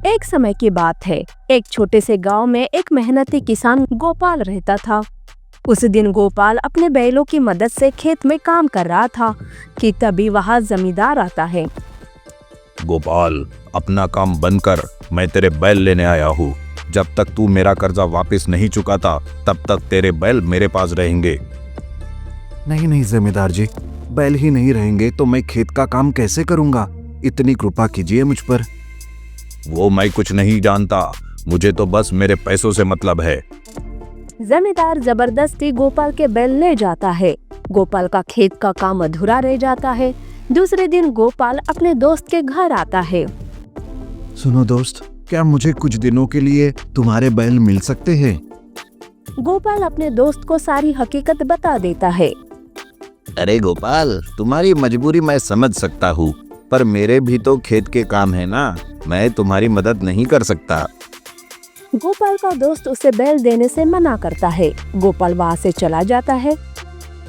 एक समय की बात है। एक छोटे से गांव में एक मेहनती किसान गोपाल रहता था। उस दिन गोपाल अपने बैलों की मदद से खेत में काम कर रहा था कि तभी वहां जमींदार आता है। गोपाल, अपना काम बंद कर, मैं तेरे बैल लेने आया हूँ। जब तक तू मेरा कर्जा वापस नहीं चुकाता तब तक तेरे बैल मेरे पास रहेंगे। नहीं नहीं जमींदार जी, बैल ही नहीं रहेंगे तो मैं खेत का काम कैसे करूंगा? इतनी कृपा कीजिए मुझ पर। वो मैं कुछ नहीं जानता, मुझे तो बस मेरे पैसों से मतलब है। जमींदार जबरदस्ती गोपाल के बैल ले जाता है। गोपाल का खेत का काम अधूरा रह जाता है। दूसरे दिन गोपाल अपने दोस्त के घर आता है। सुनो दोस्त, क्या मुझे कुछ दिनों के लिए तुम्हारे बैल मिल सकते हैं? गोपाल अपने दोस्त को सारी हकीकत बता देता है। अरे गोपाल, तुम्हारी मजबूरी मैं समझ सकता हूँ, पर मेरे भी तो खेत के काम है ना, मैं तुम्हारी मदद नहीं कर सकता। गोपाल का दोस्त उसे बैल देने से मना करता है। गोपाल वहाँ से चला जाता है।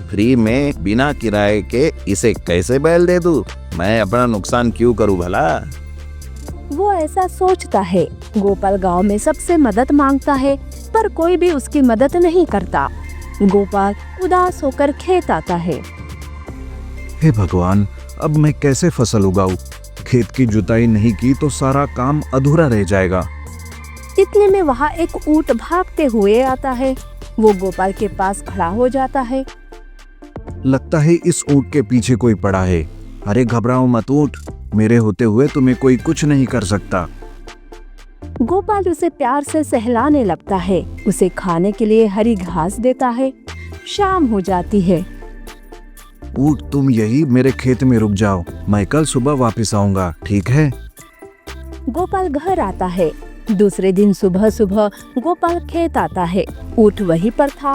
फ्री में बिना किराए के इसे कैसे बैल दे दूं? मैं अपना नुकसान क्यों करूं भला? वो ऐसा सोचता है। गोपाल गांव में सबसे मदद मांगता है, पर कोई भी उसकी मदद नहीं करता। गोपाल उदास होकर खेत आता है। हे भगवान, अब मैं कैसे फसल उगाऊं? खेत की जुताई नहीं की तो सारा काम अधूरा रह जाएगा। इतने में वहाँ एक ऊंट भागते हुए आता है। वो गोपाल के पास खड़ा हो जाता है। लगता है इस ऊंट के पीछे कोई पड़ा है। अरे घबराओ मत ऊंट, मेरे होते हुए तुम्हें कोई कुछ नहीं कर सकता। गोपाल उसे प्यार से सहलाने लगता है। उसे खाने के लिए हरी घास देता है। शाम हो जाती है। ऊंट, तुम यही मेरे खेत में रुक जाओ, मैं कल सुबह वापस आऊंगा, ठीक है? गोपाल घर आता है। दूसरे दिन सुबह सुबह गोपाल खेत आता है। ऊंट वहीं पर था।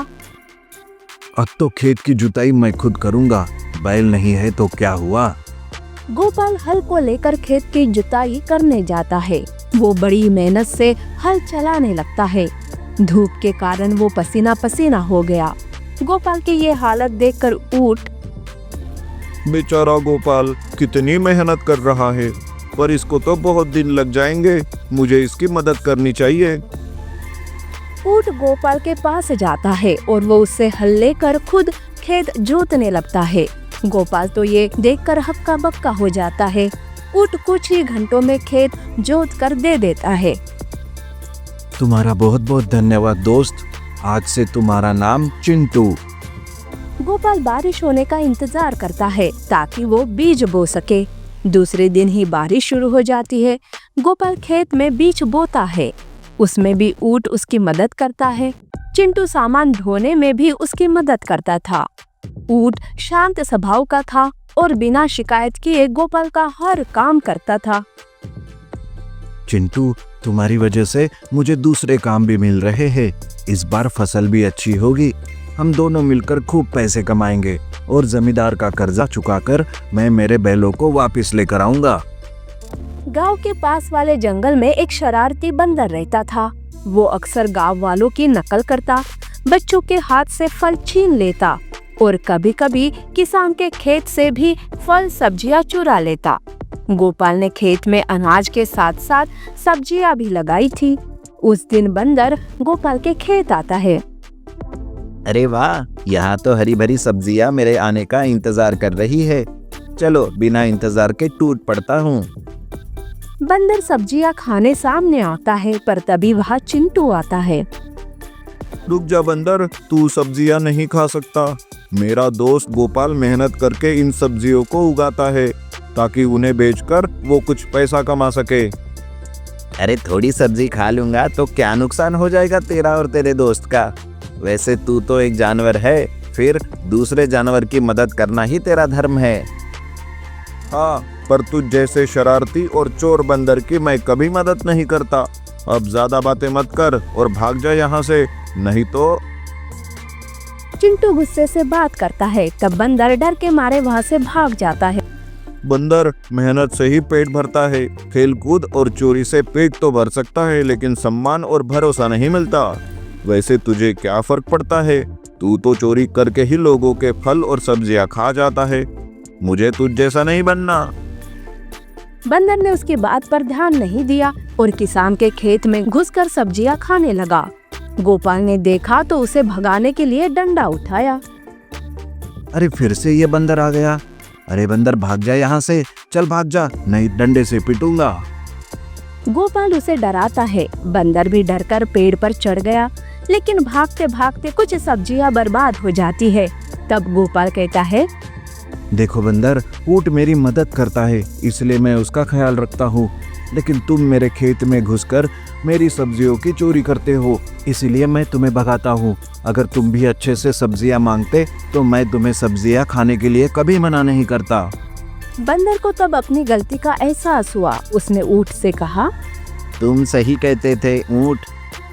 अब तो खेत की जुताई मैं खुद करूंगा, बैल नहीं है तो क्या हुआ? गोपाल हल को लेकर खेत की जुताई करने जाता है। वो बड़ी मेहनत से हल चलाने लगता है। धूप के कारण वो पसीना पसीना हो गया। गोपाल की ये हालत देखकर ऊंट, बेचारा गोपाल कितनी मेहनत कर रहा है, पर इसको तो बहुत दिन लग जाएंगे, मुझे इसकी मदद करनी चाहिए। ऊंट गोपाल के पास जाता है और वो उससे हल लेकर खुद खेत जोतने लगता है। गोपाल तो ये देखकर हक्का बक्का हो जाता है। ऊंट कुछ ही घंटों में खेत जोत कर दे देता है। तुम्हारा बहुत बहुत धन्यवाद दोस्त, आज से तुम्हारा नाम चिंटू। गोपाल बारिश होने का इंतजार करता है ताकि वो बीज बो सके। दूसरे दिन ही बारिश शुरू हो जाती है। गोपाल खेत में बीज बोता है। उसमें भी ऊंट उसकी मदद करता है। चिंटू सामान ढोने में भी उसकी मदद करता था। ऊंट शांत स्वभाव का था और बिना शिकायत किए गोपाल का हर काम करता था। चिंटू, तुम्हारी वजह से मुझे दूसरे काम भी मिल रहे हैं। इस बार फसल भी अच्छी होगी। हम दोनों मिलकर खूब पैसे कमाएंगे और जमींदार का कर्जा चुकाकर मैं मेरे बैलों को वापस लेकर आऊंगा। गांव के पास वाले जंगल में एक शरारती बंदर रहता था। वो अक्सर गांव वालों की नकल करता, बच्चों के हाथ से फल छीन लेता और कभी-कभी किसान के खेत से भी फल सब्जियां चुरा लेता। गोपाल ने खेत में अनाज के साथ साथ सब्जियां भी लगाई थी। उस दिन बंदर गोपाल के खेत आता है। अरे वाह, यहाँ तो हरी भरी सब्जियाँ मेरे आने का इंतजार कर रही है। चलो बिना इंतजार के टूट पड़ता हूँ। बंदर सब्जियां खाने सामने आता है, पर तभी वहाँ चिंटू आता है। रुक जा बंदर, तू सब्जियाँ नहीं खा सकता। मेरा दोस्त गोपाल मेहनत करके इन सब्जियों को उगाता है ताकि उन्हें बेचकर वो कुछ पैसा कमा सके। अरे थोड़ी सब्जी खा लूंगा तो क्या नुकसान हो जाएगा तेरा और तेरे दोस्त का? वैसे तू तो एक जानवर है, फिर दूसरे जानवर की मदद करना ही तेरा धर्म है। हाँ, पर तुझ जैसे शरारती और चोर बंदर की मैं कभी मदद नहीं करता। अब ज्यादा बातें मत कर और भाग जा यहाँ से, नहीं तो। चिंटू गुस्से से बात करता है। तब बंदर डर के मारे वहाँ से भाग जाता है। बंदर, मेहनत से ही पेट भरता है। खेल कूद और चोरी से पेट तो भर सकता है, लेकिन सम्मान और भरोसा नहीं मिलता। वैसे तुझे क्या फर्क पड़ता है? तू तो चोरी करके ही लोगों के फल और सब्जियां खा जाता है। मुझे तुझ जैसा नहीं बनना। बंदर ने उसकी बात पर ध्यान नहीं दिया। और किसान के खेत में घुसकर सब्जियां खाने लगा। गोपाल ने देखा तो उसे भगाने के लिए डंडा उठाया। अरे फिर से ये बंदर आ गया। अरे बंदर भाग जा यहाँ से, चल भाग जा, नहीं डंडे से पिटूंगा। गोपाल उसे डराता है। बंदर भी डरकर पेड़ पर चढ़ गया, लेकिन भागते भागते कुछ सब्जियां बर्बाद हो जाती है। तब गोपाल कहता है, देखो बंदर, ऊंट मेरी मदद करता है इसलिए मैं उसका ख्याल रखता हूँ, लेकिन तुम मेरे खेत में घुसकर मेरी सब्जियों की चोरी करते हो, इसीलिए मैं तुम्हें भगाता हूँ। अगर तुम भी अच्छे से सब्जियां मांगते तो मैं तुम्हें सब्जियां खाने के लिए कभी मना नहीं करता। बंदर को तब अपनी गलती का एहसास हुआ। उसने ऊंट से कहा, तुम सही कहते थे ऊंट,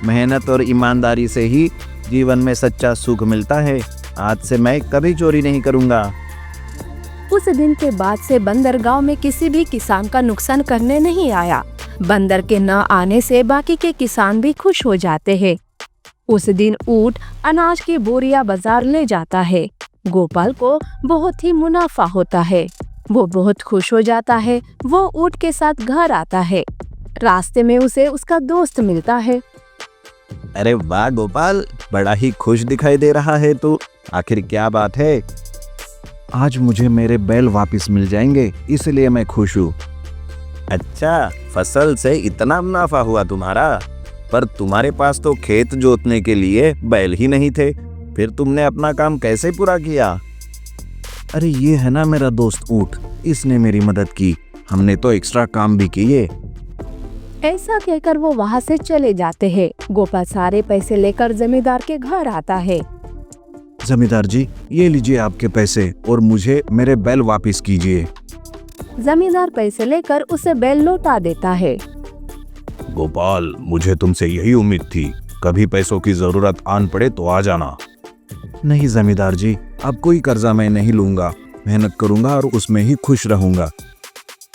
मेहनत और ईमानदारी से ही जीवन में सच्चा सुख मिलता है। आज से मैं कभी चोरी नहीं करूँगा। उस दिन के बाद से बंदर गांव में किसी भी किसान का नुकसान करने नहीं आया। बंदर के न आने से बाकी के किसान भी खुश हो जाते हैं। उस दिन ऊंट अनाज की बोरियां बाजार ले जाता है। गोपाल को बहुत ही मुनाफा होता है। वो बहुत खुश हो जाता है। वो ऊंट के साथ घर आता है। रास्ते में उसे उसका दोस्त मिलता है। अरे वाह गोपाल, बड़ा ही खुश दिखाई दे रहा है तू। आखिर क्या बात है? आज मुझे मेरे बैल वापस मिल जाएंगे, इसलिए मैं खुश हूँ। अच्छा, फसल से इतना मुनाफा हुआ तुम्हारा, पर तुम्हारे पास तो खेत जोतने के लिए बैल ही नहीं थे, फिर तुमने अपना काम कैसे पूरा किया? अरे ये है ना मेरा दोस्त ऊंट, इसने मेरी मदद की, हमने तो एक्स्ट्रा काम भी किए। ऐसा कहकर वो वहाँ से चले जाते हैं। गोपाल सारे पैसे लेकर जमींदार के घर आता है। जमींदार जी, ये लीजिए आपके पैसे और मुझे मेरे बैल वापस कीजिए। जमींदार पैसे लेकर उसे बैल लौटा देता है। गोपाल, मुझे तुमसे यही उम्मीद थी, कभी पैसों की जरूरत आन पड़े तो आ जाना। नहीं जमींदार जी, अब कोई कर्जा मैं नहीं लूंगा, मेहनत करूंगा और उसमें ही खुश रहूंगा।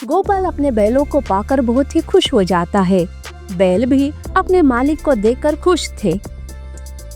गोपाल अपने बैलों को पाकर बहुत ही खुश हो जाता है। बैल भी अपने मालिक को देखकर खुश थे।